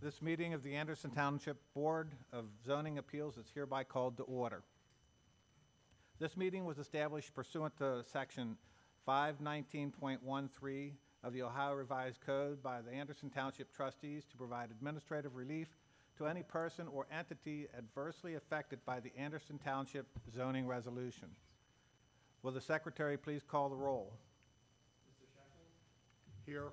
This meeting of the Anderson Township Board of Zoning Appeals is hereby called to order. This meeting was established pursuant to Section 519.13 of the Ohio Revised Code by the Anderson Township trustees to provide administrative relief to any person or entity adversely affected by the Anderson Township zoning resolution. Will the secretary please call the roll? Here.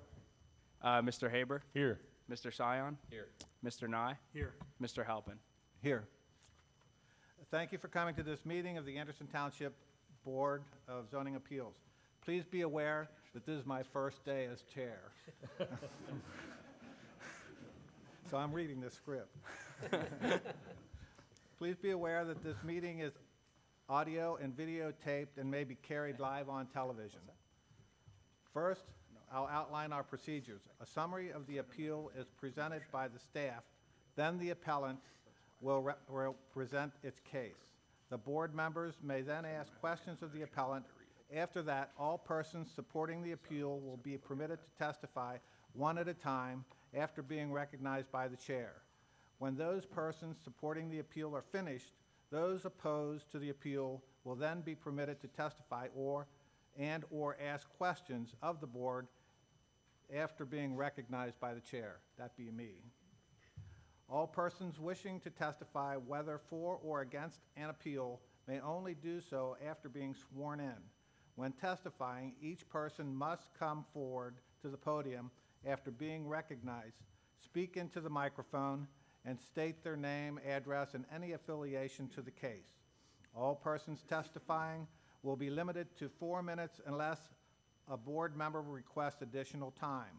Mr. Haber? Here. Mr. Sion? Here. Mr. Nye? Here. Mr. Halpin? Here. Thank you for coming to this meeting of the Anderson Township Board of Zoning Appeals. Please be aware that this is my first day as chair. So I'm reading the script. Please be aware that this meeting is audio and videotaped and may be carried live on television. First, I'll outline our procedures. A summary of the appeal is presented by the staff. Then the appellant will present its case. The board members may then ask questions of the appellant. After that, all persons supporting the appeal will be permitted to testify one at a time after being recognized by the chair. When those persons supporting the appeal are finished, those opposed to the appeal will then be permitted to testify or ask questions of the board after being recognized by the chair, that be me. All persons wishing to testify, whether for or against an appeal, may only do so after being sworn in. When testifying, each person must come forward to the podium after being recognized, speak into the microphone, and state their name, address, and any affiliation to the case. All persons testifying will be limited to 4 minutes unless a board member requests additional time.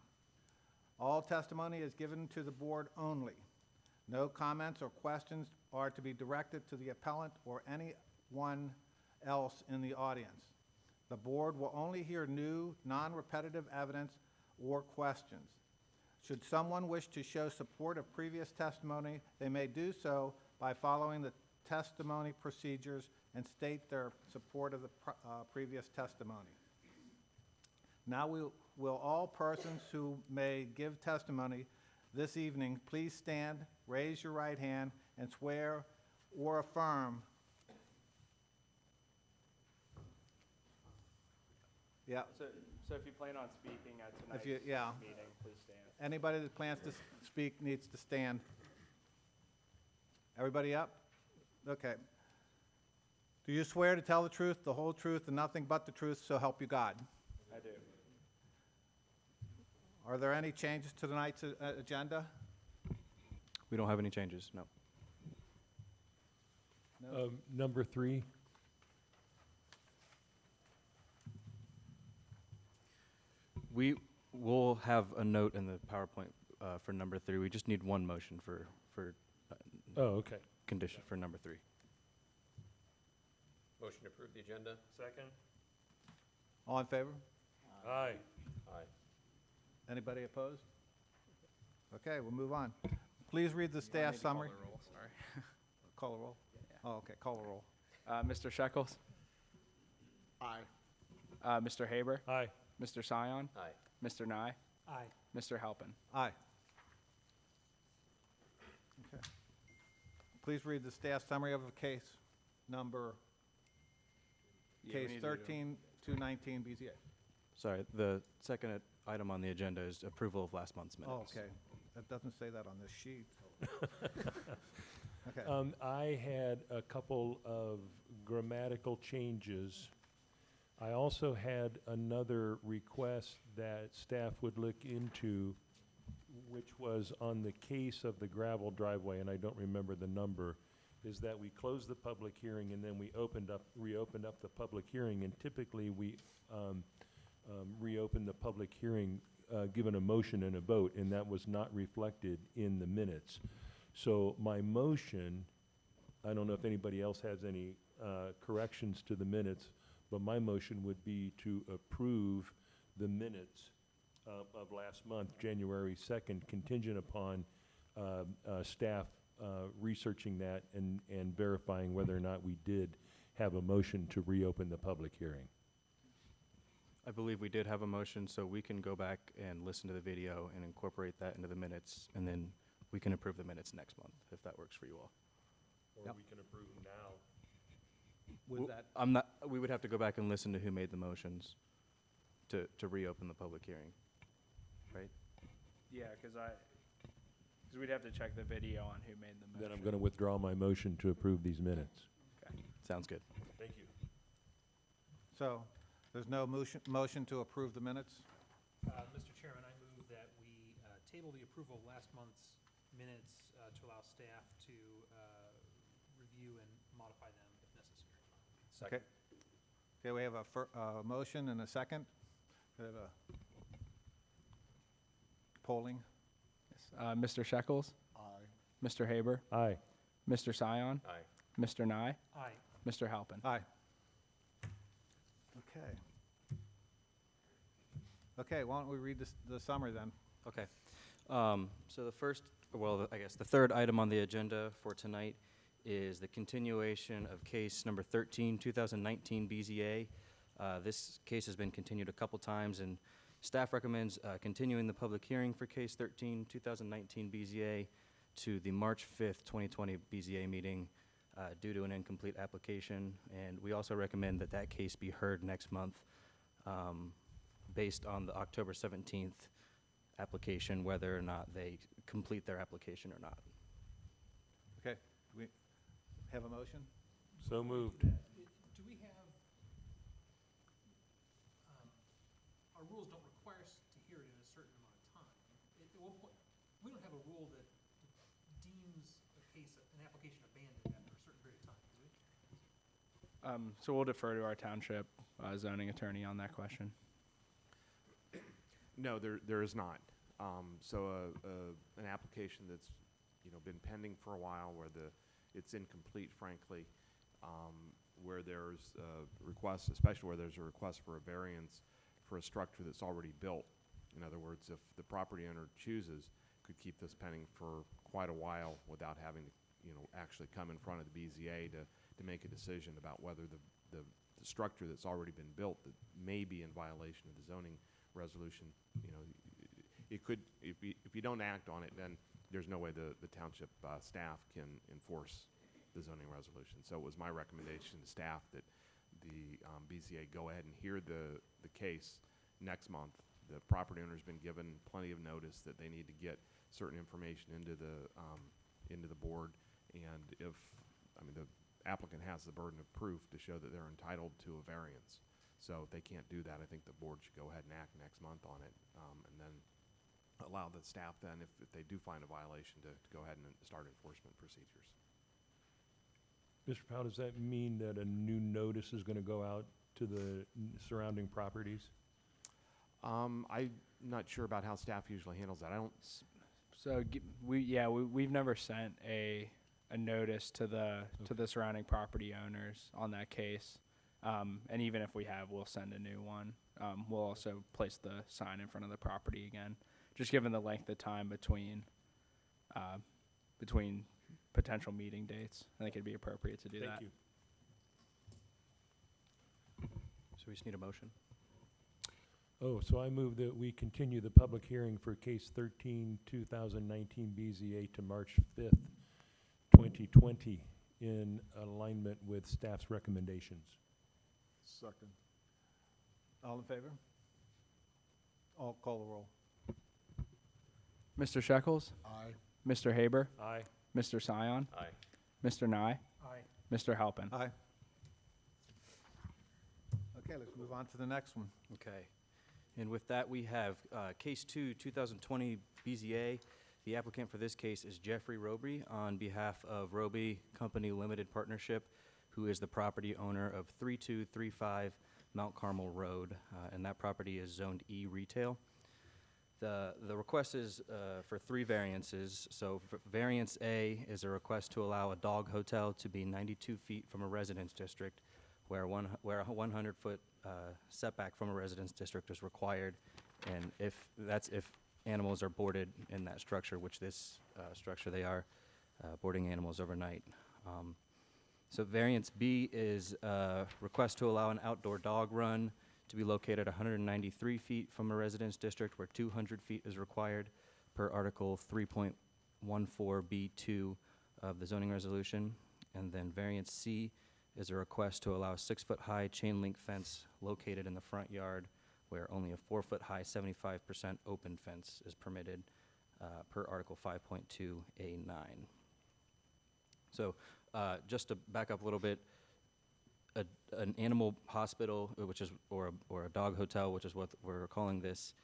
All testimony is given to the board only. No comments or questions are to be directed to the appellant or anyone else in the audience. The board will only hear new, non-repetitive evidence or questions. Should someone wish to show support of previous testimony, they may do so by following the testimony procedures and state their support of the previous testimony. Now will all persons who may give testimony this evening please stand, raise your right hand, and swear or affirm. Yeah. So if you plan on speaking at tonight's meeting, please stand. Anybody that plans to speak needs to stand. Everybody up? Okay. Do you swear to tell the truth, the whole truth, and nothing but the truth, so help you God? I do. Are there any changes to tonight's agenda? We don't have any changes, no. No? Number 3. We will have a note in the PowerPoint for number 3. We just need one motion for Okay. condition for number 3. Motion to approve the agenda? Second. All in favor? Aye. Aye. Anybody opposed? Okay, we'll move on. Please read the staff summary. Call the roll, sorry. Call the roll? Oh, okay, call the roll. Mr. Shekels? Aye. Mr. Haber? Aye. Mr. Sion? Aye. Mr. Nye? Aye. Mr. Halpin? Aye. Okay. Please read the staff summary of the case number, case 13-219 BZA. Sorry, the second item on the agenda is approval of last month's minutes. Oh, okay. That doesn't say that on this sheet. Okay. I had a couple of grammatical changes. I also had another request that staff would look into, which was on the case of the gravel driveway, and I don't remember the number, is that we closed the public hearing and then we reopened up the public hearing, and typically we reopen the public hearing given a motion and a vote, and that was not reflected in the minutes. So my motion, I don't know if anybody else has any corrections to the minutes, but my motion would be to approve the minutes of last month, January 2nd, contingent upon staff researching that and verifying whether or not we did have a motion to reopen the public hearing. I believe we did have a motion, so we can go back and listen to the video and incorporate that into the minutes, and then we can approve the minutes next month, if that works for you all. Or Yep. we can approve them now. With that, I'm not, we would have to go back and listen to who made the motions to reopen the public hearing, right? Yeah, because we'd have to check the video on who made the motion. Then I'm going to withdraw my motion to approve these minutes. Sounds good. Thank you. so there's no motion to approve the minutes? Mr. Chairman, I move that we table the approval of last month's minutes to allow staff to review and modify them if necessary. Okay. Okay, we have a motion and a second. We have a polling. Mr. Shekels? Aye. Mr. Haber? Aye. Mr. Sion? Aye. Mr. Nye? Aye. Mr. Halpin? Aye. Okay. Okay, why don't we read the summary then? Okay. So the first, well, I guess the third item on the agenda for tonight is the continuation of case number 13, 2019 BZA. This case has been continued a couple times, and staff recommends continuing the public hearing for case 13, 2019 BZA to the March 5th, 2020 BZA meeting due to an incomplete application. And we also recommend that that case be heard next month based on the October 17th application, whether or not they complete their application or not. Okay, do we have a motion? So moved. Do we have, our rules don't require us to hear it in a certain amount of time. At one point, we don't have a rule that deems a case, an application abandoned after a certain period of time, do we? So we'll defer to our township zoning attorney on that question. No, there is not. So an application that's, been pending for a while, where it's incomplete, frankly, where there's requests, especially where there's a request for a variance for a structure that's already built. In other words, if the property owner chooses, could keep this pending for quite a while without having to, actually come in front of the BZA to make a decision about whether the structure that's already been built that may be in violation of the zoning resolution, it could, if you don't act on it, then there's no way the township staff can enforce the zoning resolution. So it was my recommendation to staff that the BZA go ahead and hear the case next month. The property owner's been given plenty of notice that they need to get certain information into the board, and the applicant has the burden of proof to show that they're entitled to a variance. So if they can't do that, I think the board should go ahead and act next month on it, and then allow the staff then, if they do find a violation, to go ahead and start enforcement procedures. Mr. Powell, does that mean that a new notice is going to go out to the surrounding properties? I'm not sure about how staff usually handles that. I don't. So we've never sent a notice to the surrounding property owners on that case. And even if we have, we'll send a new one. We'll also place the sign in front of the property again, just given the length of time between potential meeting dates. I think it'd be appropriate to do that. Thank you. So we just need a motion. Oh, so I move that we continue the public hearing for case 13, 2019 BZA to March 5th, 2020, in alignment with staff's recommendations. Second. All in favor? All call the roll. Mr. Shekels? Aye. Mr. Haber? Aye. Mr. Sion? Aye. Mr. Nye? Aye. Mr. Halpin? Aye. Okay, let's move on to the next one. Okay. And with that, we have case 2, 2020 BZA. The applicant for this case is Jeffrey Roby on behalf of Roby Company Limited Partnership, who is the property owner of 3235 Mount Carmel Road, and that property is zoned E retail. The request is for 3 variances. So variance A is a request to allow a dog hotel to be 92 feet from a residence district, where a 100-foot setback from a residence district is required, and if animals are boarded in that structure, which this structure they are boarding animals overnight. So variance B is a request to allow an outdoor dog run to be located 193 feet from a residence district, where 200 feet is required per Article 3.1 14B2 of the zoning resolution. And then variance C is a request to allow a 6-foot-high chain link fence located in the front yard where only a 4-foot-high 75% open fence is permitted per Article 5.2A9. So just to back up a little bit, an animal hospital, or a dog hotel, which is what we're calling this,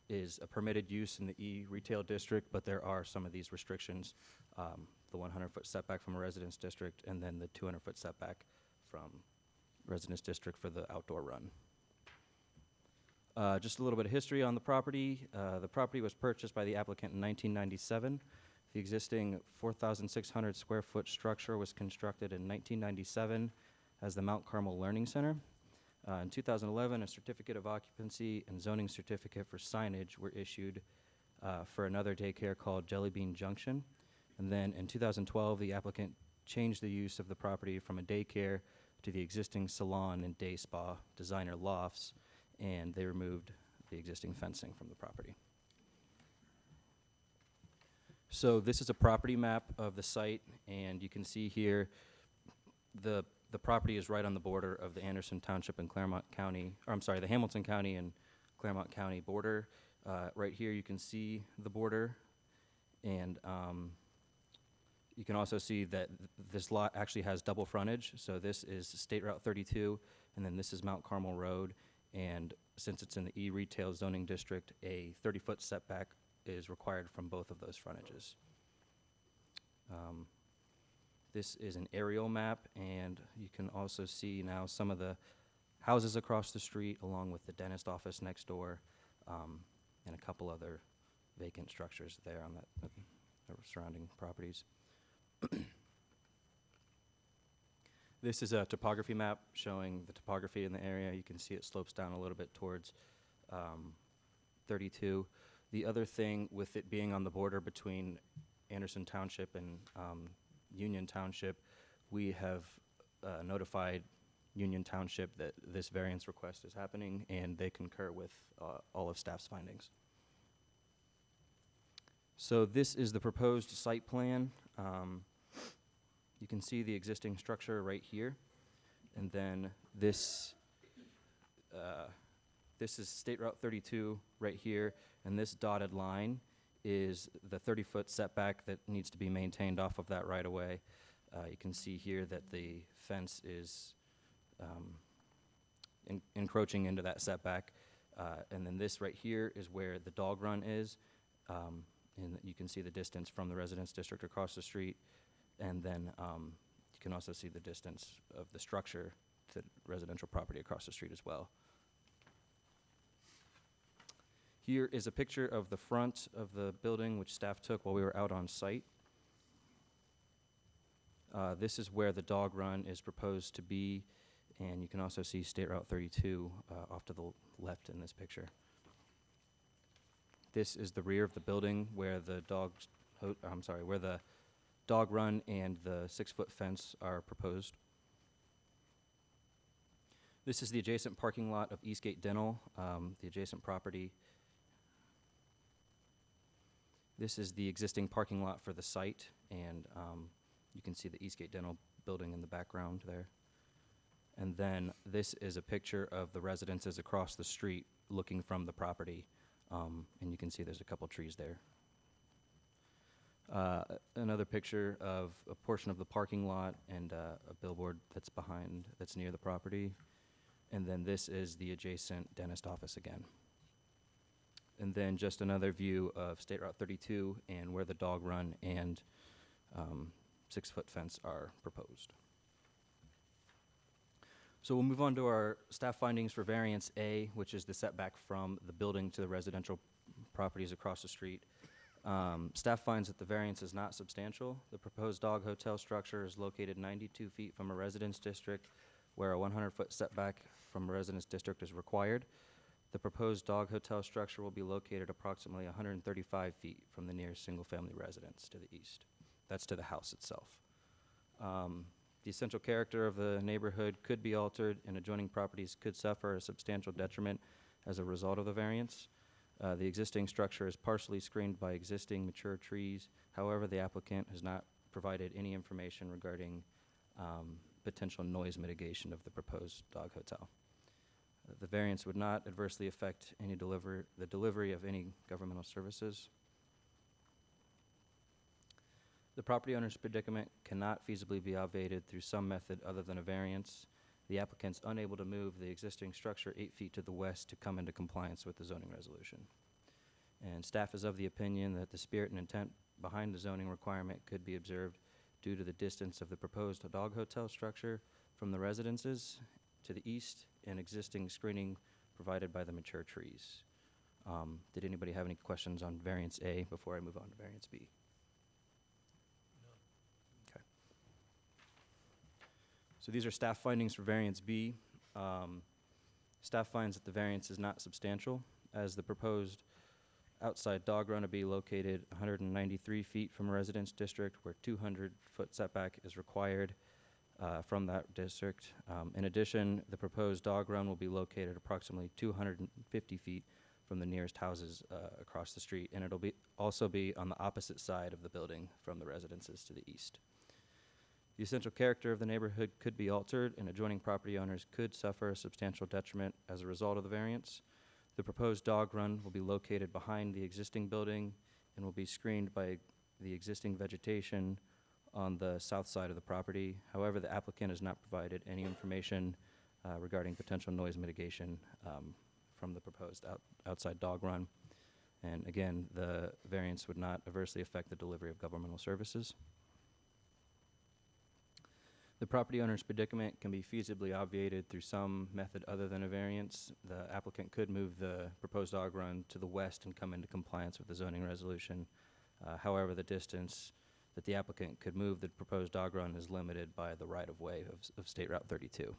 is a permitted use in the E retail district, but there are some of these restrictions, the 100-foot setback from a residence district, and then the 200-foot setback from residence district for the outdoor run. Just a little bit of history on the property. The property was purchased by the applicant in 1997. The existing 4,600 square foot structure was constructed in 1997 as the Mount Carmel Learning Center. In 2011, a certificate of occupancy and zoning certificate for signage were issued for another daycare called Jelly Bean Junction. And then in 2012, the applicant changed the use of the property from a daycare to the existing salon and day spa designer lofts, and they removed the existing fencing from the property. So this is a property map of the site, and you can see here the property is right on the border of the Anderson Township and Claremont County, or I'm sorry, the Hamilton County and Claremont County border. Right here you can see the border, and you can also see that this lot actually has double frontage. So this is State Route 32, and then this is Mount Carmel Road. And since it's in the E retail zoning district, a 30-foot setback is required from both of those frontages. This is an aerial map, and you can also see now some of the houses across the street, along with the dentist office next door, and a couple other vacant structures there on the surrounding properties. This is a topography map showing the topography in the area. You can see it slopes down a little bit towards 32. The other thing with it being on the border between Anderson Township and Union Township, we have notified Union Township that this variance request is happening, and they concur with all of staff's findings. So this is the proposed site plan. You can see the existing structure right here, and then this is State Route 32 right here, and this dotted line is the 30-foot setback that needs to be maintained off of that right-of-way. You can see here that the fence is encroaching into that setback, and then this right here is where the dog run is, and you can see the distance from the residence district across the street, and then you can also see the distance of the structure to residential property across the street as well. Here is a picture of the front of the building, which staff took while we were out on site. This is where the dog run is proposed to be, and you can also see State Route 32 off to the left in this picture. This is the rear of the building where the where the dog run and the 6-foot fence are proposed. This is the adjacent parking lot of Eastgate Dental, the adjacent property. This is the existing parking lot for the site, and you can see the Eastgate Dental building in the background there. And then this is a picture of the residences across the street looking from the property, and you can see there's a couple trees there. Another picture of a portion of the parking lot and a billboard that's near the property. And then this is the adjacent dentist office again. And then just another view of State Route 32 and where the dog run and 6-foot fence are proposed. So we'll move on to our staff findings for variance A, which is the setback from the building to the residential properties across the street. Staff finds that the variance is not substantial. The proposed dog hotel structure is located 92 feet from a residence district where a 100-foot setback from a residence district is required. The proposed dog hotel structure will be located approximately 135 feet from the nearest single-family residence to the east. That's to the house itself. The essential character of the neighborhood could be altered, and adjoining properties could suffer a substantial detriment as a result of the variance. The existing structure is partially screened by existing mature trees. However, the applicant has not provided any information regarding potential noise mitigation of the proposed dog hotel. The variance would not adversely affect the delivery of any governmental services. The property owner's predicament cannot feasibly be obviated through some method other than a variance. The applicant's unable to move the existing structure 8 feet to the west to come into compliance with the zoning resolution. And staff is of the opinion that the spirit and intent behind the zoning requirement could be observed due to the distance of the proposed dog hotel structure from the residences to the east and existing screening provided by the mature trees. Did anybody have any questions on variance A before I move on to variance B? Okay. So these are staff findings for variance B. Staff finds that the variance is not substantial, as the proposed outside dog run to be located 193 feet from a residence district where 200-foot setback is required from that district. In addition, the proposed dog run will be located approximately 250 feet from the nearest houses across the street, and it'll also be on the opposite side of the building from the residences to the east. The essential character of the neighborhood could be altered, and adjoining property owners could suffer a substantial detriment as a result of the variance. The proposed dog run will be located behind the existing building and will be screened by the existing vegetation on the south side of the property. However, the applicant has not provided any information regarding potential noise mitigation from the proposed outside dog run. And again, the variance would not adversely affect the delivery of governmental services. The property owner's predicament can be feasibly obviated through some method other than a variance. The applicant could move the proposed dog run to the west and come into compliance with the zoning resolution. However, the distance that the applicant could move the proposed dog run is limited by the right-of-way of State Route 32.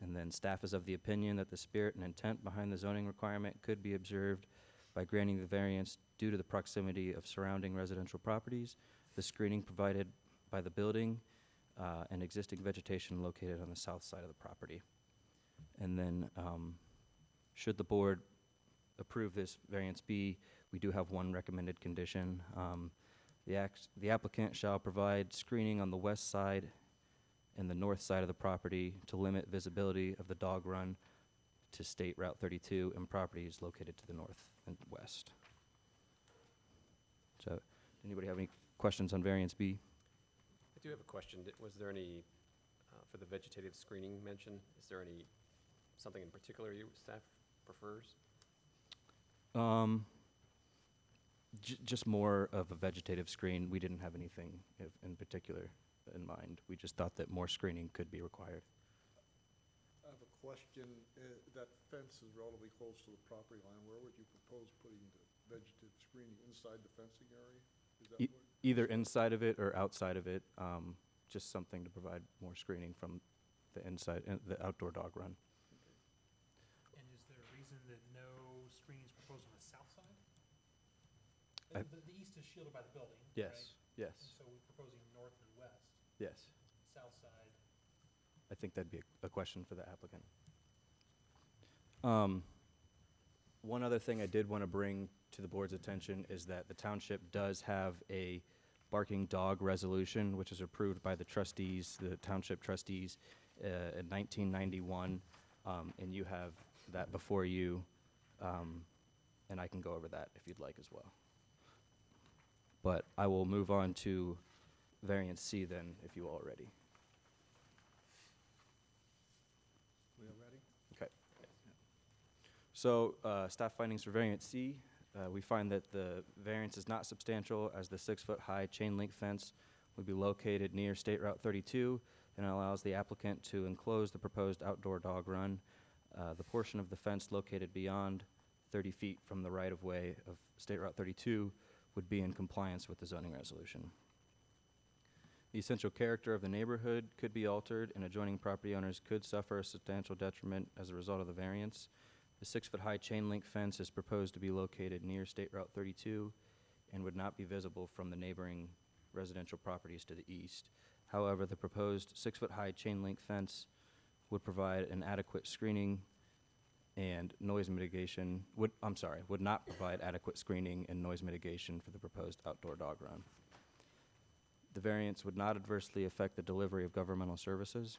And then staff is of the opinion that the spirit and intent behind the zoning requirement could be observed by granting the variance due to the proximity of surrounding residential properties, the screening provided by the building, and existing vegetation located on the south side of the property. And then, should the board approve this variance B, we do have one recommended condition. The applicant shall provide screening on the west side and the north side of the property to limit visibility of the dog run to State Route 32 and properties located to the north and west. So, anybody have any questions on variance B? I do have a question. Was there any, for the vegetative screening mentioned, is there any, something in particular you, staff prefers? Just more of a vegetative screen. We didn't have anything in particular in mind. We just thought that more screening could be required. I have a question. That fence is relatively close to the property line. Where would you propose putting the vegetative screening? Inside the fencing area? Is that what? Either inside of it or outside of it, just something to provide more screening from the inside, the outdoor dog run. And is there a reason that no screening is proposed on the south side? I- The east is shielded by the building, right? Yes, And yes, so we're proposing north and west, yes. south side. I think that'd be a question for the applicant. One other thing I did want to bring to the board's attention is that the township does have a barking dog resolution, which is approved by the trustees, the township trustees, in 1991, and you have that before you, and I can go over that if you'd like as well. But I will move on to variance C then, if you all are ready. We are ready? Okay. So, staff findings for variance C, we find that the variance is not substantial as the 6-foot-high chain link fence would be located near State Route 32 and allows the applicant to enclose the proposed outdoor dog run. The portion of the fence located beyond 30 feet from the right-of-way of State Route 32 would be in compliance with the zoning resolution. The essential character of the neighborhood could be altered, and adjoining property owners could suffer a substantial detriment as a result of the variance. The 6-foot-high chain link fence is proposed to be located near State Route 32 and would not be visible from the neighboring residential properties to the east. However, the proposed 6-foot-high chain link fence would provide an adequate screening and noise mitigation, would not provide adequate screening and noise mitigation for the proposed outdoor dog run. The variance would not adversely affect the delivery of governmental services.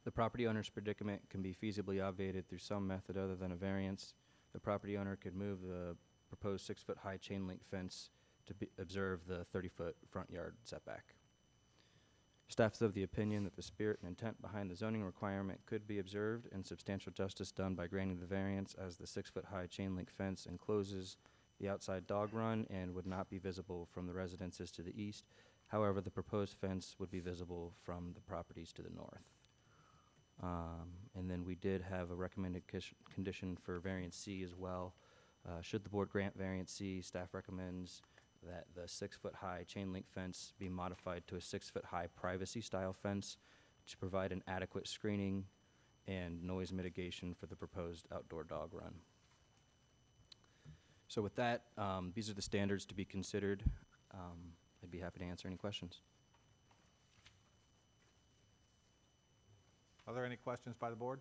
The property owner's predicament can be feasibly obviated through some method other than a variance. The property owner could move the proposed 6-foot-high chain link fence to observe the 30-foot front yard setback. Staff is of the opinion that the spirit and intent behind the zoning requirement could be observed and substantial justice done by granting the variance, as the 6-foot-high chain link fence encloses the outside dog run and would not be visible from the residences to the east. However, the proposed fence would be visible from the properties to the north. And then we did have a recommended condition for variance C as well. Should the board grant variance C, staff recommends that the 6-foot-high chain link fence be modified to a 6-foot-high privacy-style fence to provide an adequate screening and noise mitigation for the proposed outdoor dog run. So with that, these are the standards to be considered. I'd be happy to answer any questions. Are there any questions by the board?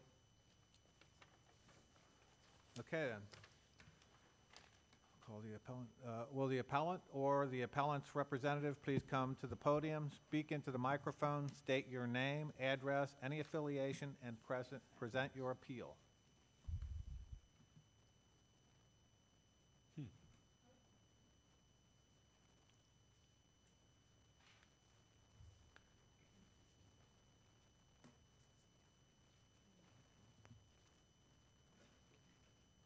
Okay, then. Call the appellant. Will the appellant or the appellant's representative please come to the podium, speak into the microphone, state your name, address, any affiliation, and present your appeal?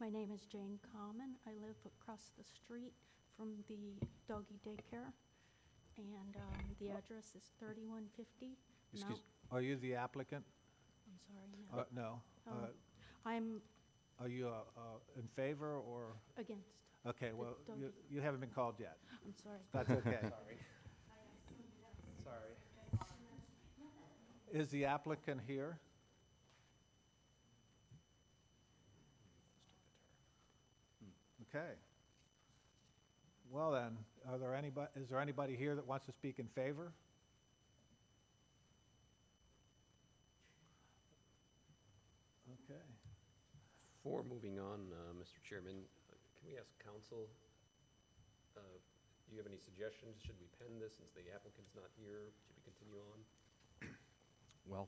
My name is Jane Common. I live across the street from the doggy daycare, and the address is 3150 Excuse, Mount. are you the applicant? I'm sorry, no. No. Oh, I'm Are you in favor or? against. Okay, well, doggy. you haven't been called yet. I'm sorry. That's okay. Sorry. Is the applicant here? Okay. Well then, is there anybody here that wants to speak in favor? Okay. Before moving on, Mr. Chairman, can we ask counsel, do you have any suggestions? Should we pen this since the applicant's not here? Should we continue on? Well,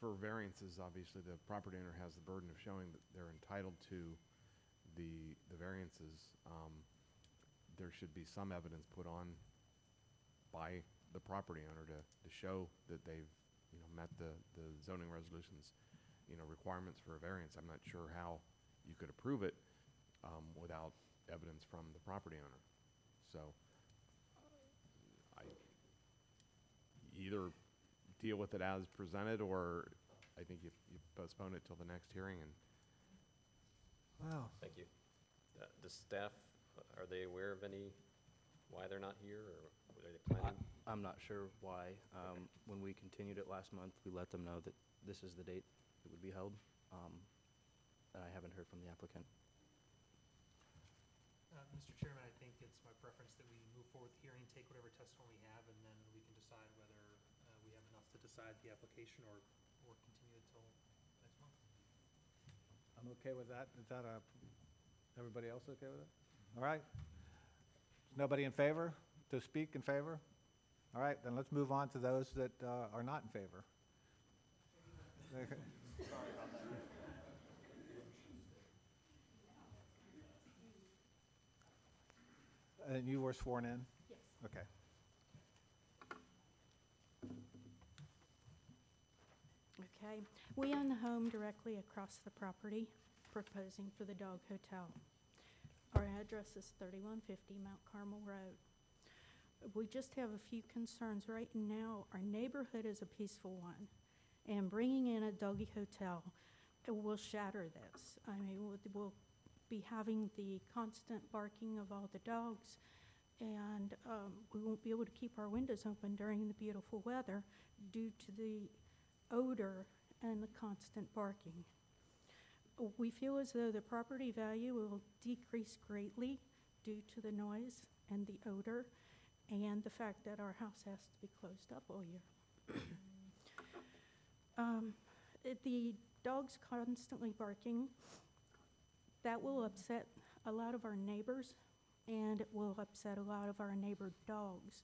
for variances, obviously, the property owner has the burden of showing that they're entitled to the variances. There should be some evidence put on by the property owner to show that they've, met the zoning resolutions, requirements for a variance. I'm not sure how you could approve it without evidence from the property owner. So I either deal with it as presented, or I think you postpone it till the next hearing. And Wow. Thank you. Does staff, are they aware of why they're not here, or are they planning? I'm not sure why. When we continued it last month, we let them know that this is the date it would be held, and I haven't heard from the applicant. Mr. Chairman, I think it's my preference that we move forward with the hearing, take whatever testimony we have, and then we can decide whether we have enough to decide the application or continue it till next month. I'm okay with that. Is that everybody else okay with it? All right. Nobody in favor to speak in favor? All right, then let's move on to those that are not in favor. And you were sworn in? Yes. Okay. Okay. We own the home directly across the property, proposing for the dog hotel. Our address is 3150 Mount Carmel Road. We just have a few concerns. Right now, our neighborhood is a peaceful one, and bringing in a doggy hotel, it will shatter this. I mean, we'll be having the constant barking of all the dogs, and we won't be able to keep our windows open during the beautiful weather due to the odor and the constant barking. We feel as though the property value will decrease greatly due to the noise and the odor and the fact that our house has to be closed up all year. the dog's constantly barking. That will upset a lot of our neighbors, and it will upset a lot of our neighbor dogs.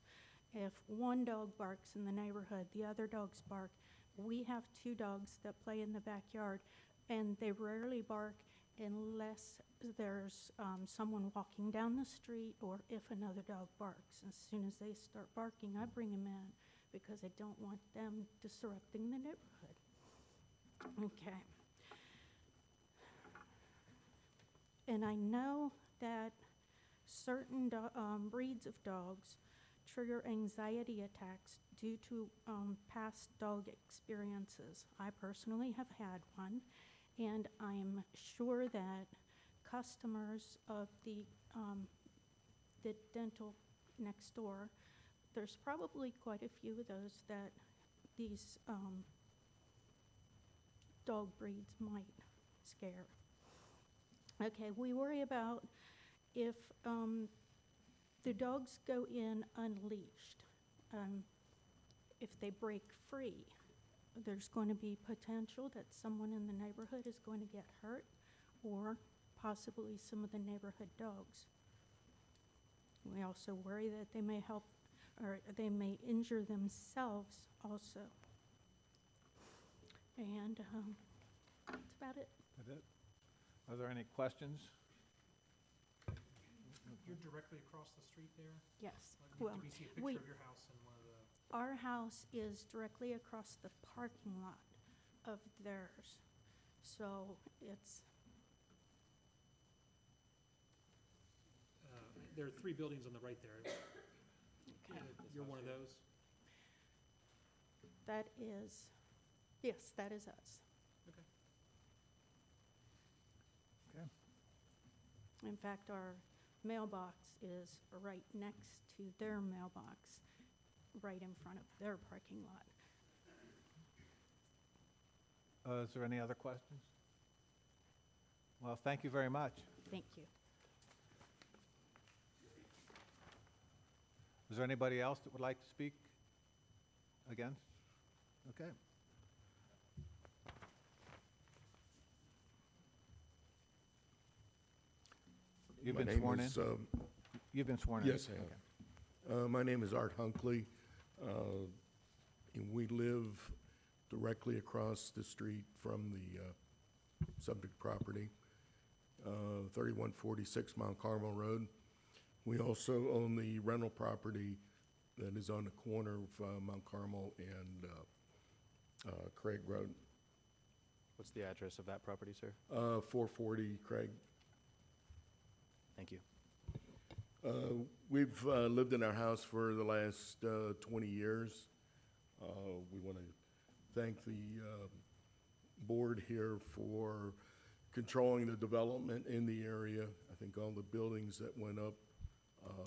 If one dog barks in the neighborhood, the other dogs bark. We have 2 dogs that play in the backyard, and they rarely bark unless there's someone walking down the street or if another dog barks. As soon as they start barking, I bring them in because I don't want them disrupting the neighborhood. Okay. And I know that certain breeds of dogs trigger anxiety attacks due to past dog experiences. I personally have had one, and I'm sure that customers of the dental next door, there's probably quite a few of those that these dog breeds might scare. Okay, we worry about if the dogs go in unleashed. If they break free, there's going to be potential that someone in the neighborhood is going to get hurt, or possibly some of the neighborhood dogs. We also worry that they may help, or they may injure themselves also. And that's about it. That it? Are there any questions? You're directly across the street there? Yes. Do Well, we see a picture we- of your house in one of the? Our house is directly across the parking lot of theirs. So it's, There are 3 buildings on the right there. You're one of those? that is, yes, that is us. Okay. Okay. In fact, our mailbox is right next to their mailbox, right in front of their parking lot. Is there any other questions? Well, thank you very much. Thank you. Is there anybody else that would like to speak against? Okay. You've been sworn in? You've been sworn in? Yes, I have. My name is Art Hunkley, and we live directly across the street from the subject property, 3146 Mount Carmel Road. We also own the rental property that is on the corner of Mount Carmel and Craig Road, What's the address of that property, sir? 440 Craig. Thank you. We've lived in our house for the last 20 years. We want to thank the board here for controlling the development in the area. I think all the buildings that went up,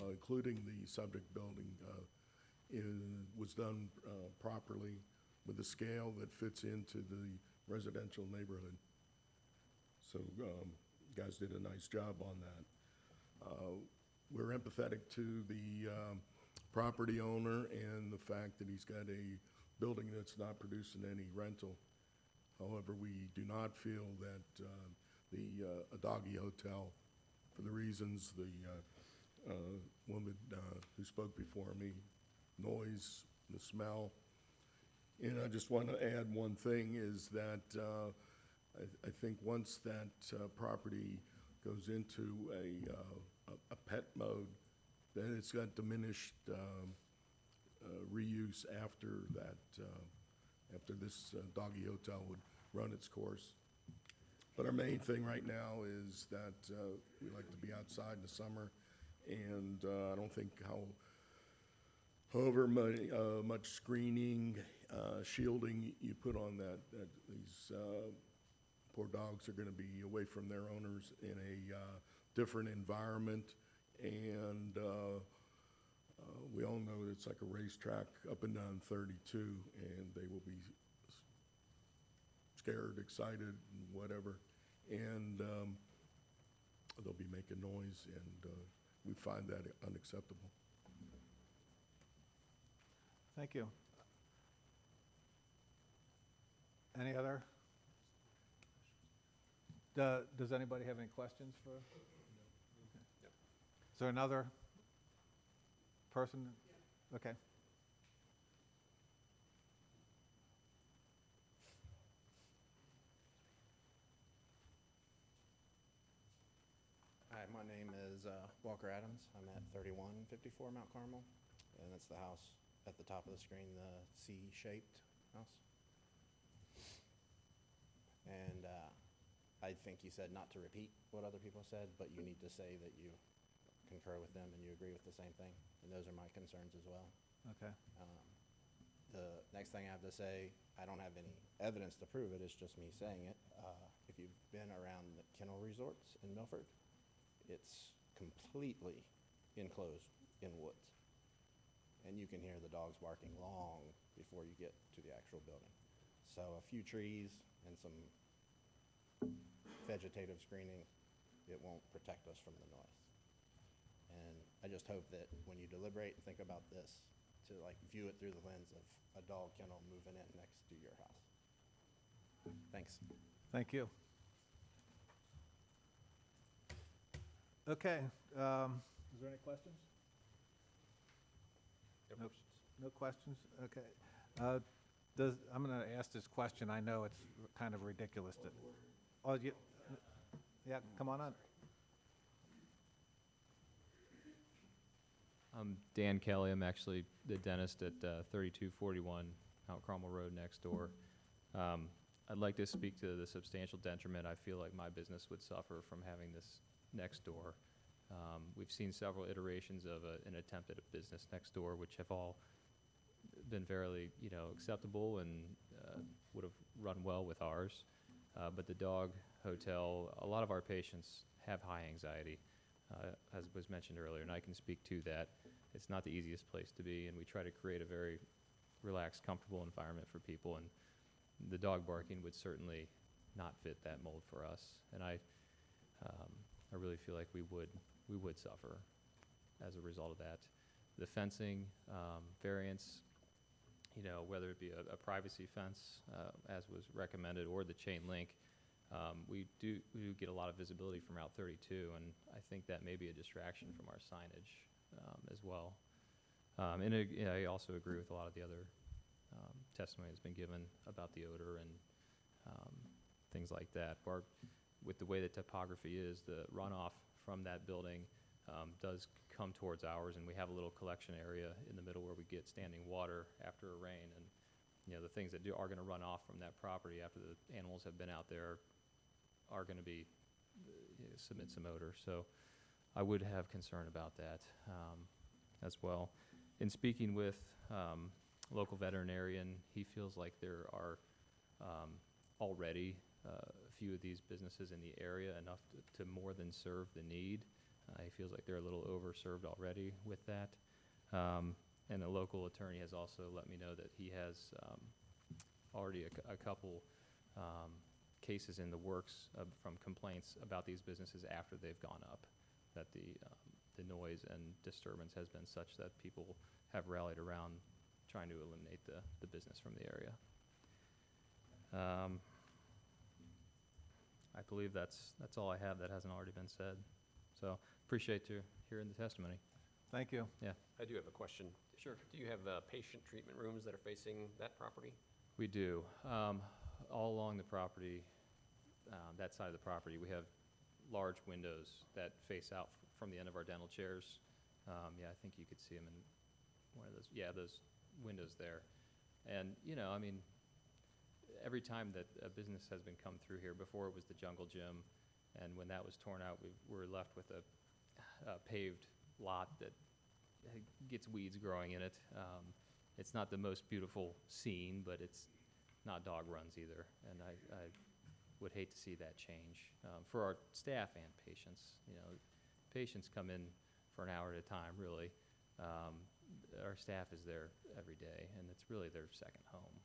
including the subject building, was done properly with a scale that fits into the residential neighborhood. So guys did a nice job on that. We're empathetic to the property owner and the fact that he's got a building that's not producing any rental. However, we do not feel that a doggy hotel, for the reasons the woman who spoke before me, noise, the smell. And I just want to add one thing is that I think once that property goes into a pet mode, then it's got diminished reuse after that, after this doggy hotel would run its course. But our main thing right now is that we like to be outside in the summer, and I don't think however much screening, shielding you put on that these poor dogs are going to be away from their owners in a different environment, and we all know that it's like a racetrack up and down 32, and they will be scared, excited, and whatever, and they'll be making noise, and we find that unacceptable. Thank you. Any other Does anybody have any questions for? Is there another person? Okay. Hi, my name is Walker Adams. I'm at 3154 Mount Carmel, and that's the house at the top of the screen, the C-shaped house. And I think you said not to repeat what other people said, but you need to say that you concur with them and you agree with the same thing. And those are my concerns as well. Okay. The next thing I have to say, I don't have any evidence to prove it, it's just me saying it. If you've been around the kennel resorts in Milford, it's completely enclosed in woods. And you can hear the dogs barking long before you get to the actual building. So a few trees and some vegetative screening, it won't protect us from the noise. And I just hope that when you deliberate and think about this, to like view it through the lens of a dog kennel moving in next to your house. Thanks. Thank you. Okay, is there any questions? No Nope. questions. No questions? Okay. I'm gonna ask this question, I know it's kind of ridiculous to, oh, yeah, come on up. I'm Dan Kelly. I'm actually the dentist at 3241 Mount Carmel Road next door. I'd like to speak to the substantial detriment I feel like my business would suffer from having this next door. We've seen several iterations of an attempt at a business next door, which have all been fairly, acceptable and would have run well with ours. But the dog hotel, a lot of our patients have high anxiety, as was mentioned earlier, and I can speak to that. It's not the easiest place to be, and we try to create a very relaxed, comfortable environment for people, and the dog barking would certainly not fit that mold for us. And I really feel like we would suffer as a result of that. The fencing variance, whether it be a privacy fence, as was recommended, or the chain link, we do get a lot of visibility from Route 32, and I think that may be a distraction from our signage as well. And I also agree with a lot of the other testimony that's been given about the odor and things like that. With the way the topography is, the runoff from that building does come towards ours, and we have a little collection area in the middle where we get standing water after a rain. And the things that are going to run off from that property after the animals have been out there are going to be submit some odor. So I would have concern about that as well. In speaking with local veterinarian, he feels like there are already a few of these businesses in the area, enough to more than serve the need. He feels like they're a little overserved already with that. And the local attorney has also let me know that he has already a couple cases in the works from complaints about these businesses after they've gone up, that the noise and disturbance has been such that people have rallied around trying to eliminate the business from the area. I believe that's all I have that hasn't already been said. So appreciate you hearing the testimony. Thank you. Yeah, I do have a question. Sure. Do you have patient treatment rooms that are facing that property? We do. All along the property, that side of the property, we have large windows that face out from the end of our dental chairs. Yeah, I think you could see them in one of those. Yeah, those windows there. And, every time that a business has been come through here, before it was the Jungle Gym, and when that was torn out, we were left with a paved lot that gets weeds growing in it. It's not the most beautiful scene, but it's not dog runs either, and I would hate to see that change for our staff and patients. Patients come in for an hour at a time, really. Our staff is there every day, and it's really their second home,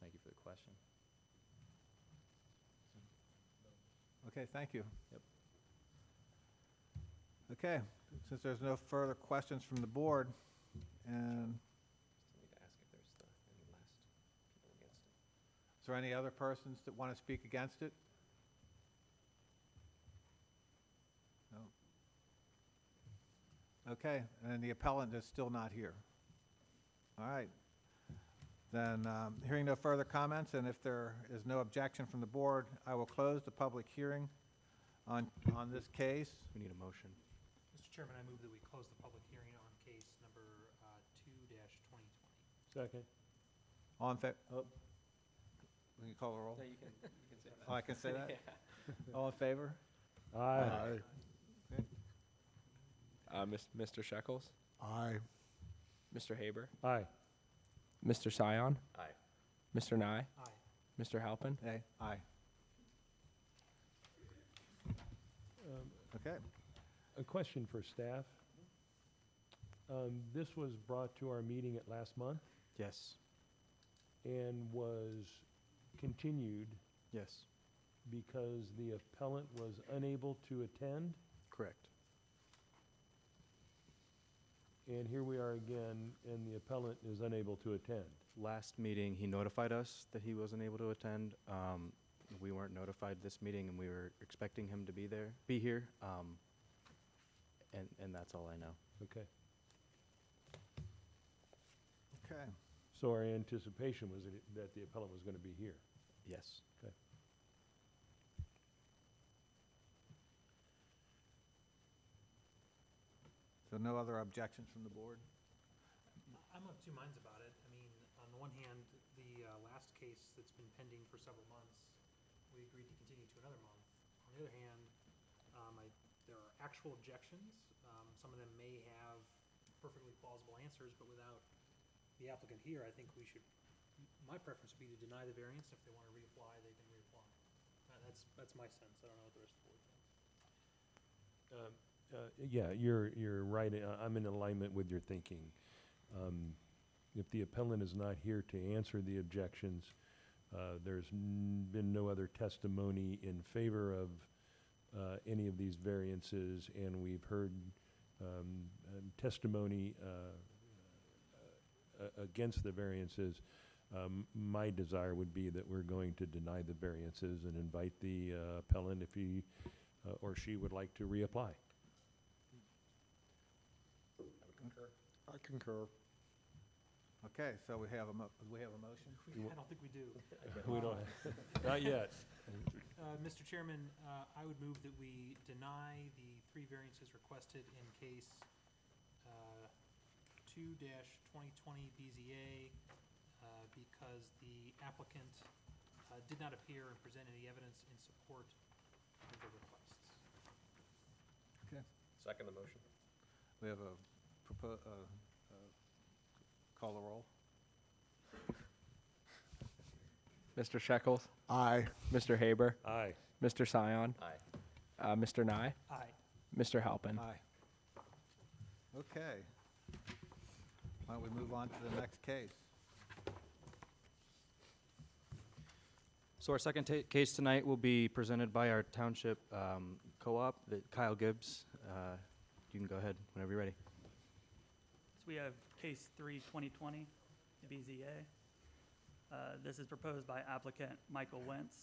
Thank you for the question. Okay, thank you. Yep. Okay, since there's no further questions from the board, and Still need to ask if there's any last people against it. Is there any other persons that want to speak against it? No. Okay, and the appellant is still not here. All right. Then, hearing no further comments, and if there is no objection from the board, I will close the public hearing on this case. We need a motion. Mr. Chairman, I move that we close the public hearing on case number 2-2020. Second. All in favor? Oh. Can you call the roll? you can say Oh, I can say that? All in favor? Aye. Mr. Shekels, Aye. Mr. Haber, Aye. Mr. Sion, Aye. Mr. Nye, Aye. Mr. Halpin. Aye. Aye. Okay. A question for staff. This was brought to our meeting at last month Yes. and was continued Yes. because the appellant was unable to attend, Correct. and here we are again, and the appellant is unable to attend. Last meeting, he notified us that he wasn't able to attend. We weren't notified this meeting, and we were expecting him to be here. And that's all I know. Okay. Okay. So our anticipation was that the appellant was going to be here. Yes. Okay. So no other objections from the board? I'm of two minds about it. I mean, on the one hand, the last case that's been pending for several months, we agreed to continue to another month. On the other hand, there are actual objections. Some of them may have perfectly plausible answers, but without the applicant here, I think we should, my preference would be to deny the variance. If they want to reapply, they can reapply. That's my sense. I don't know what the rest of the board thinks. Yeah, you're right. I'm in alignment with your thinking. If the appellant is not here to answer the objections, there's been no other testimony in favor of any of these variances, and we've heard testimony against the variances. My desire would be that we're going to deny the variances and invite the appellant if he or she would like to reapply. I concur. Okay, so we have a motion? I don't think we do. We don't, not yet. Mr. Chairman, I would move that we deny the 3 variances requested in case 2-2020 BZA because the applicant did not appear and present any evidence in support of the requests. Okay. Second the motion. We have a call the roll? Mr. Shekels, Aye. Mr. Haber, Aye. Mr. Sion, Aye. Mr. Nye, Aye. Mr. Halpin. Aye. Okay. Why don't we move on to the next case? So our second case tonight will be presented by our township co-op, Kyle Gibbs. You can go ahead whenever you're ready. So we have case 3-2020, BZA. This is proposed by applicant Michael Wentz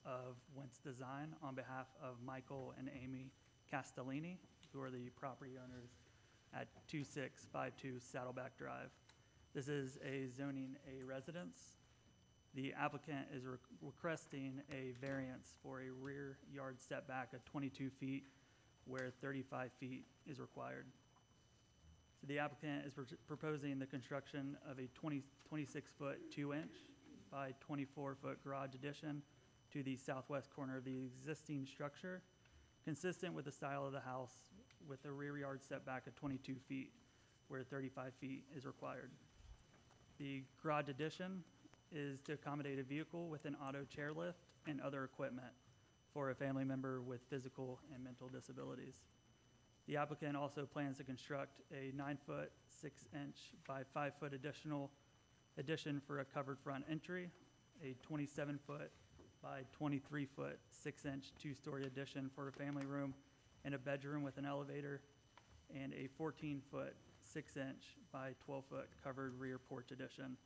of Wentz Design on behalf of Michael and Amy Castellini, who are the property owners at 2652 Saddleback Drive. This is a zoning A residence. The applicant is requesting a variance for a rear yard setback of 22 feet where 35 feet is required. So the applicant is proposing the construction of a 26-foot 2-inch by 24-foot garage addition to the southwest corner of the existing structure, consistent with the style of the house with a rear yard setback of 22 feet where 35 feet is required. The garage addition is to accommodate a vehicle with an auto chairlift and other equipment for a family member with physical and mental disabilities. The applicant also plans to construct a 9-foot, 6-inch by 5-foot addition for a covered front entry, a 27-foot by 23-foot, 6-inch 2-story addition for a family room and a bedroom with an elevator, and a 14-foot, 6-inch by 12-foot covered rear porch addition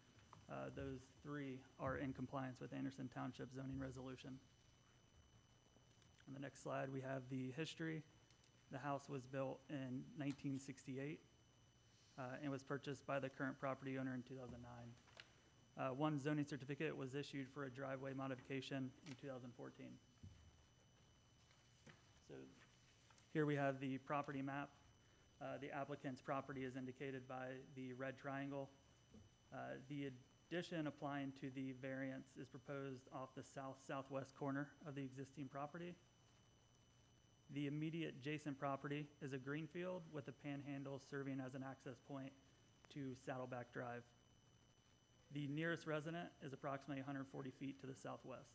Those three are in compliance with Anderson Township zoning resolution. On the next slide, we have the history. The house was built in 1968 and was purchased by the current property owner in 2009. One zoning certificate was issued for a driveway modification in 2014. So here we have the property map. The applicant's property is indicated by the red triangle. The addition applying to the variance is proposed off the south-southwest corner of the existing property. The immediate adjacent property is a green field with a panhandle serving as an access point to Saddleback Drive. The nearest resident is approximately 140 feet to the southwest.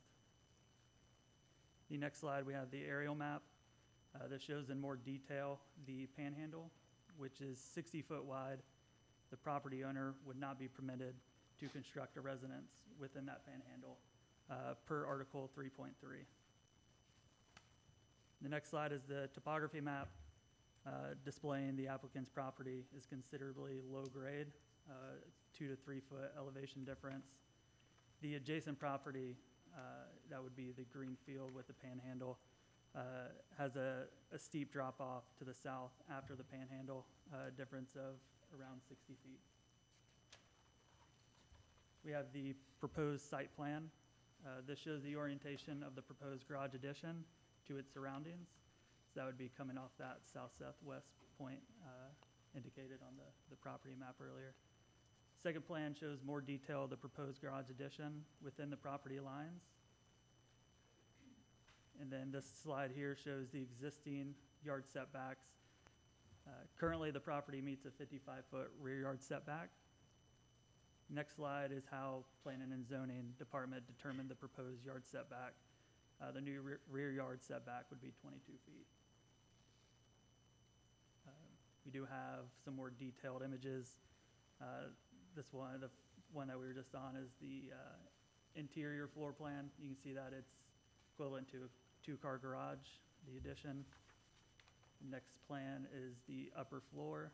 The next slide, we have the aerial map. That shows in more detail the panhandle, which is 60 foot wide. The property owner would not be permitted to construct a residence within that panhandle per Article 3.3. The next slide is the topography map displaying the applicant's property is considerably low grade, 2 to 3 foot elevation difference. The adjacent property, that would be the green field with the panhandle, has a steep drop off to the south after the panhandle, difference of around 60 feet. We have the proposed site plan. This shows the orientation of the proposed garage addition to its surroundings. So that would be coming off that south-southwest point indicated on the property map earlier. Second plan shows more detail of the proposed garage addition within the property lines. And then this slide here shows the existing yard setbacks. Currently, the property meets a 55-foot rear yard setback. Next slide is how Planning and Zoning Department determined the proposed yard setback. The new rear yard setback would be 22 feet. We do have some more detailed images. This one, the one that we were just on, is the interior floor plan. You can see that it's equivalent to a two-car garage, the addition. The next plan is the upper floor.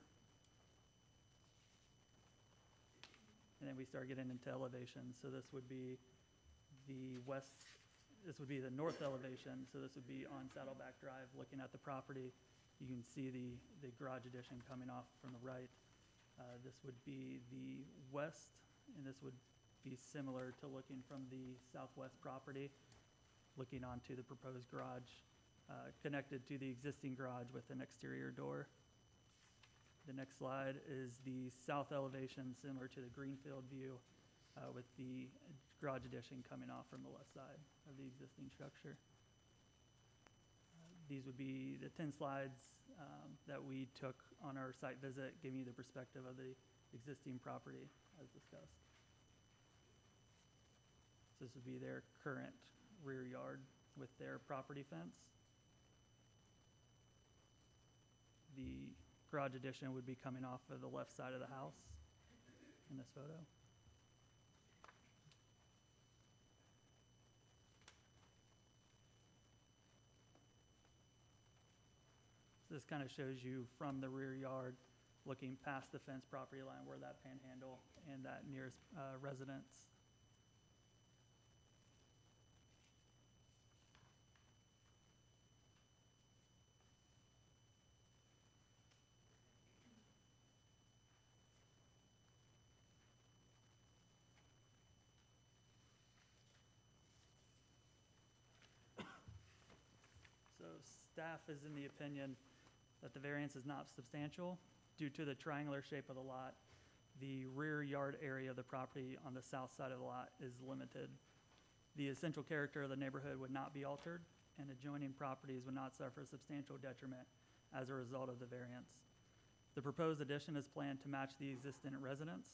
And then we start getting into elevations. So this would be the north elevation. So this would be on Saddleback Drive, looking at the property. You can see the garage addition coming off from the right. This would be the west, and this would be similar to looking from the southwest property, looking onto the proposed garage, connected to the existing garage with an exterior door. The next slide is the south elevation, similar to the greenfield view, with the garage addition coming off from the left side of the existing structure. These would be the 10 slides that we took on our site visit, giving you the perspective of the existing property as discussed. So this would be their current rear yard with their property fence. The garage addition would be coming off of the left side of the house in this photo. So this kind of shows you from the rear yard, looking past the fence property line, where that panhandle and that nearest residence. So staff is in the opinion that the variance is not substantial due to the triangular shape of the lot. The rear yard area of the property on the south side of the lot is limited. The essential character of the neighborhood would not be altered, and adjoining properties would not suffer substantial detriment as a result of the variance. The proposed addition is planned to match the existing residence.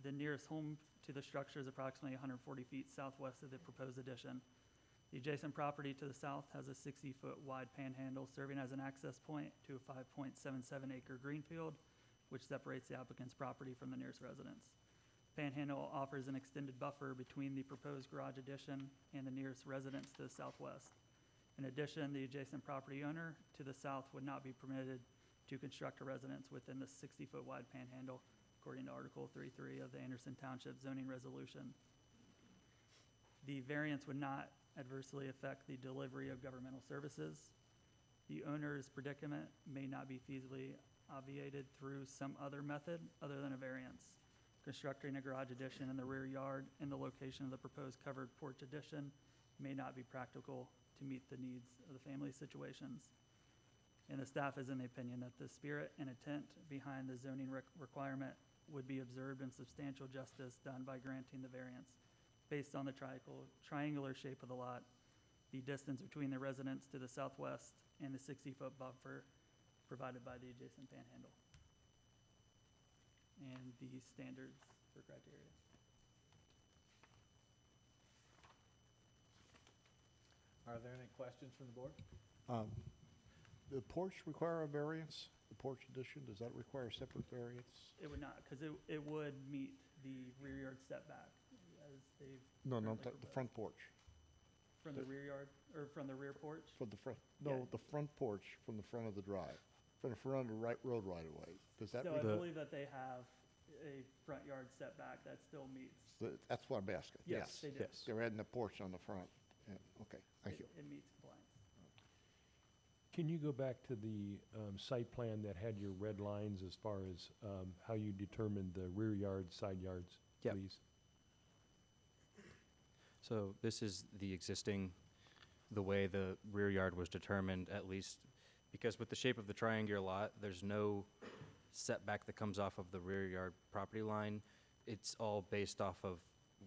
The nearest home to the structure is approximately 140 feet southwest of the proposed addition. The adjacent property to the south has a 60-foot wide panhandle serving as an access point to a 5.77-acre greenfield, which separates the applicant's property from the nearest residence. Panhandle offers an extended buffer between the proposed garage addition and the nearest residence to the southwest. In addition, the adjacent property owner to the south would not be permitted to construct a residence within the 60-foot wide panhandle according to Article 3.3 of the Anderson Township zoning resolution. The variance would not adversely affect the delivery of governmental services. The owner's predicament may not be feasibly obviated through some other method other than a variance. Constructing a garage addition in the rear yard in the location of the proposed covered porch addition may not be practical to meet the needs of the family situations. And the staff is in the opinion that the spirit and intent behind the zoning requirement would be observed and substantial justice done by granting the variance. Based on the triangular shape of the lot, the distance between the residence to the southwest, and the 60-foot buffer provided by the adjacent panhandle. And the standards for criteria. Are there any questions from the board? The porch require a variance? The porch addition, does that require a separate variance? It would not, because it would meet the rear yard setback as they've. No, no, currently the front porch, From the rear yard, or from the rear porch? from the front, Yeah. no, the front porch from the front of the drive, from the front of the road right away. Does that, So I The- believe that they have a front yard setback that still meets. that's what I'm asking. Yes, they do. Yes, they're adding a porch on the front. Yeah, okay, thank you. It meets compliance. Can you go back to the site plan that had your red lines as far as how you determined the rear yards, side yards, Yep. please? So this is the existing, the way the rear yard was determined, at least, because with the shape of the triangular lot, there's no setback that comes off of the rear yard property line. It's all based off of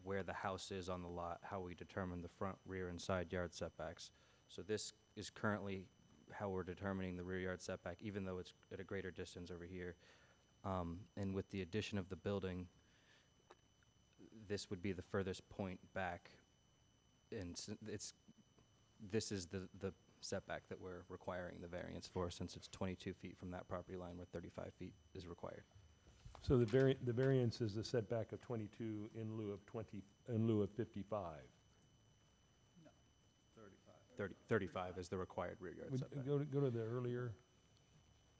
where the house is on the lot, how we determine the front, rear, and side yard setbacks. So this is currently how we're determining the rear yard setback, even though it's at a greater distance over here. And with the addition of the building, this would be the furthest point back. And this is the setback that we're requiring the variance for, since it's 22 feet from that property line where 35 feet is required. So the variance is the setback of 22 in lieu of 55. 35 is the required rear yard Would- setback. Go to the earlier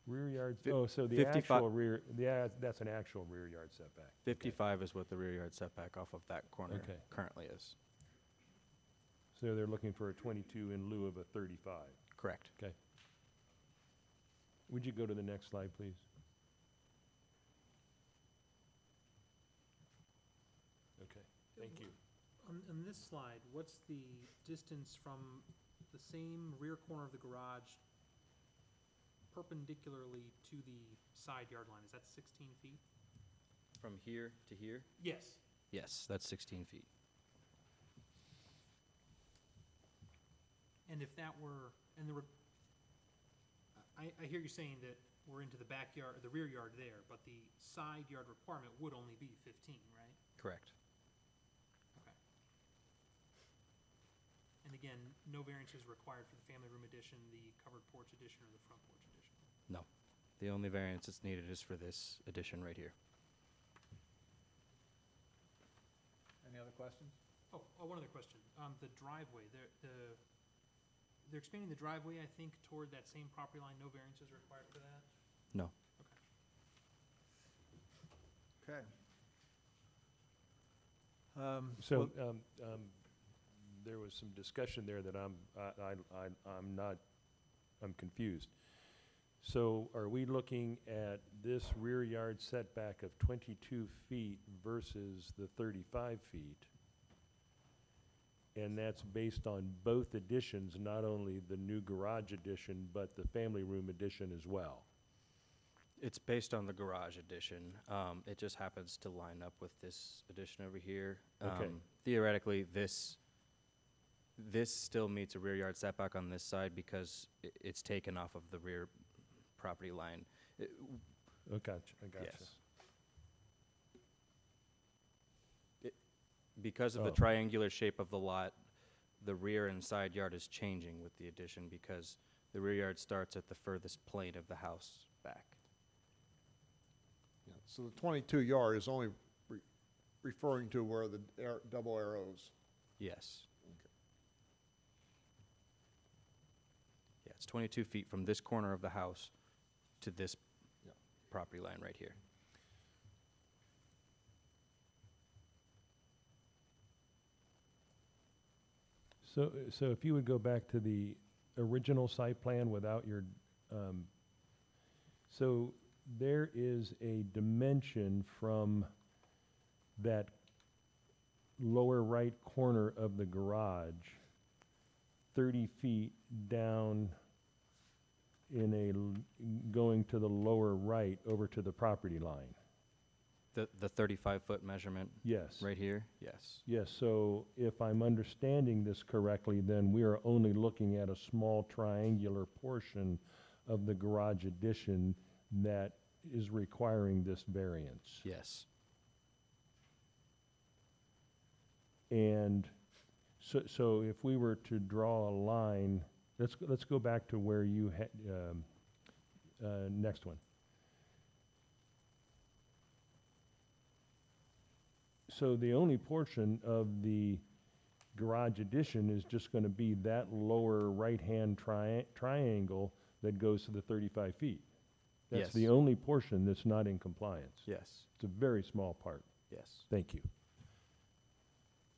rear yard, Fif- oh, so the 55 actual rear, yeah, that's an actual rear yard setback. 55 is what the rear yard setback off of that corner Okay. currently is. So they're looking for a 22 in lieu of a 35. Correct. Okay. Would you go to the next slide, please? Okay, thank you. On this slide, what's the distance from the same rear corner of the garage perpendicularly to the side yard line? Is that 16 feet? From here to here? Yes. Yes, that's 16 feet. And if that were, and I hear you saying that we're into the backyard, the rear yard there, but the side yard requirement would only be 15, right? Correct. Okay. And again, no variance is required for the family room addition, the covered porch addition, or the front porch addition? No. The only variance that's needed is for this addition right here. Any other questions? Oh, one other question. The driveway, they're expanding the driveway, I think, toward that same property line. No variance is required for that? No. Okay. Okay. So, there was some discussion there that I'm confused. So are we looking at this rear yard setback of 22 feet versus the 35 feet? And that's based on both additions, not only the new garage addition, but the family room addition as well? It's based on the garage addition. It just happens to line up with this addition over here. Okay. Theoretically, this still meets a rear yard setback on this side because it's taken off of the rear property line. I gotcha. Yes. Because of the Oh. triangular shape of the lot, the rear and side yard is changing with the addition because the rear yard starts at the furthest plane of the house back. Yeah, so the 22 yard is only referring to where the double arrows. Yes. Yeah, it's 22 feet from this corner of the house to this Yeah. property line right here. So if you would go back to the original site plan without your, so there is a dimension from that lower right corner of the garage, 30 feet down going to the lower right over to the property line. The 35-foot measurement Yes. right here? Yes. Yes, so if I'm understanding this correctly, then we are only looking at a small triangular portion of the garage addition that is requiring this variance. Yes. And so if we were to draw a line, let's go back to where you had, next one. So the only portion of the garage addition is just going to be that lower right-hand triangle that goes to the 35 feet. That's the Yes. only portion that's not in compliance. Yes. It's a very small part. Yes. Thank you.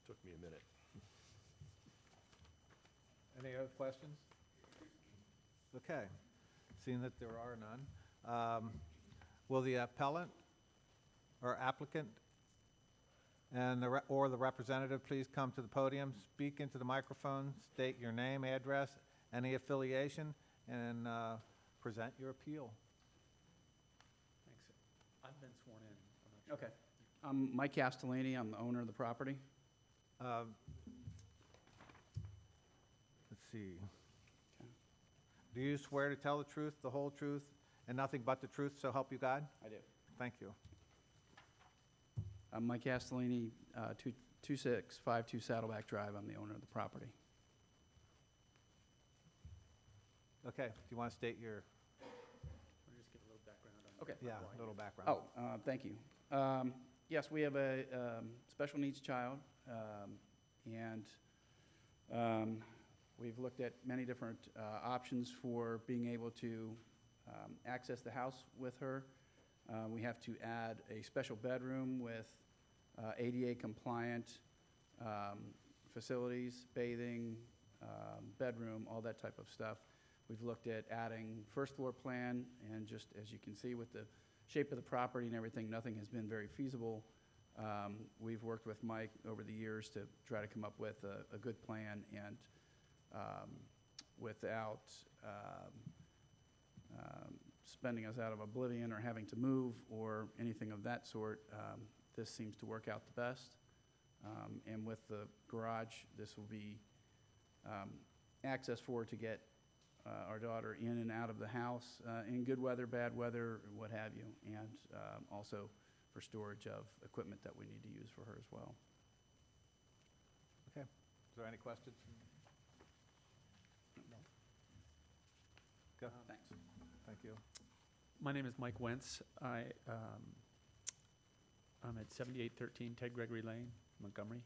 Took me a minute. Any other questions? Okay, seeing that there are none, will the appellant or applicant and or the representative please come to the podium, speak into the microphone, state your name, address, any affiliation, and present your appeal. Thanks. I've been sworn in. I'm not sure. Okay. I'm Mike Castellini. I'm the owner of the property. Let's see. Do you swear to tell the truth, the whole truth, and nothing but the truth, so help you God? I do. Thank you. I'm Mike Castellini, 2652 Saddleback Drive. I'm the owner of the property. Okay, do you want to state your, Let me just give a little background on okay, yeah, a little background? Thank you. Yes, we have a special needs child, and we've looked at many different options for being able to access the house with her. We have to add a special bedroom with ADA compliant facilities, bathing, bedroom, all that type of stuff. We've looked at adding first floor plan, and just as you can see with the shape of the property and everything, nothing has been very feasible. We've worked with Mike over the years to try to come up with a good plan, and without spending us out of oblivion or having to move or anything of that sort, this seems to work out the best. And with the garage, this will be access for to get our daughter in and out of the house in good weather, bad weather, what have you, and also for storage of equipment that we need to use for her as well. Okay, is there any questions? Go. Thanks. Thank you. My name is Mike Wentz. I'm at 7813 Ted Gregory Lane, Montgomery.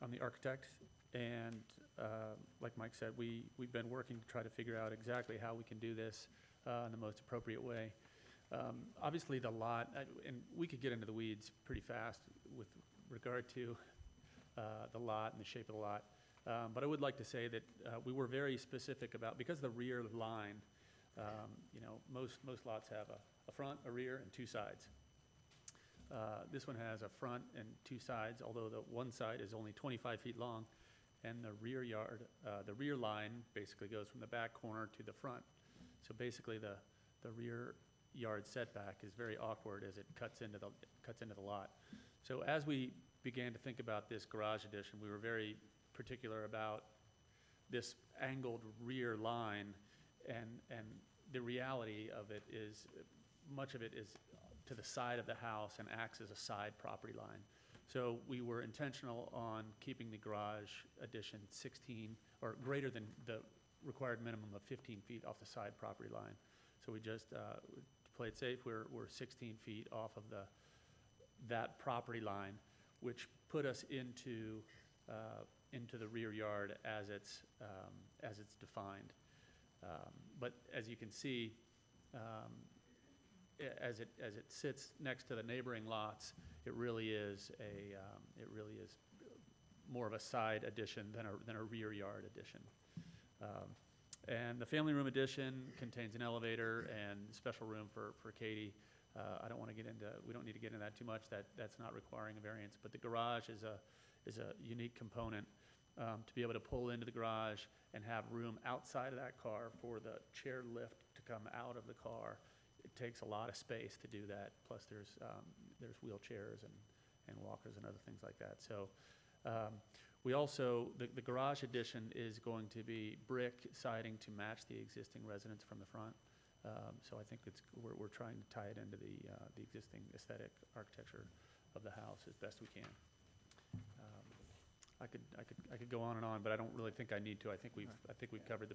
I'm the architect, and like Mike said, we've been working to try to figure out exactly how we can do this in the most appropriate way. Obviously, the lot, and we could get into the weeds pretty fast with regard to the lot and the shape of the lot. But I would like to say that we were very specific about, because the rear line, most lots have a front, a rear, and two sides. This one has a front and two sides, although the one side is only 25 feet long, and the rear yard, the rear line basically goes from the back corner to the front. So basically, the rear yard setback is very awkward as it cuts into the lot. So as we began to think about this garage addition, we were very particular about this angled rear line, and the reality of it is much of it is to the side of the house and acts as a side property line. So we were intentional on keeping the garage addition 16 or greater than the required minimum of 15 feet off the side property line. So we just played safe. We're 16 feet off of that property line, which put us into the rear yard as it's defined. But as you can see, as it sits next to the neighboring lots, it really is more of a side addition than a rear yard addition. And the family room addition contains an elevator and special room for Katie. I don't want to get into, we don't need to get into that too much. That's not requiring a variance, but the garage is a unique component. To be able to pull into the garage and have room outside of that car for the chair lift to come out of the car. It takes a lot of space to do that. Plus there's wheelchairs and walkers and other things like that. So we also, the garage addition is going to be brick siding to match the existing residence from the front. So I think we're trying to tie it into the existing aesthetic architecture of the house as best we can. I could go on and on, but I don't really think I need to. I think we've covered the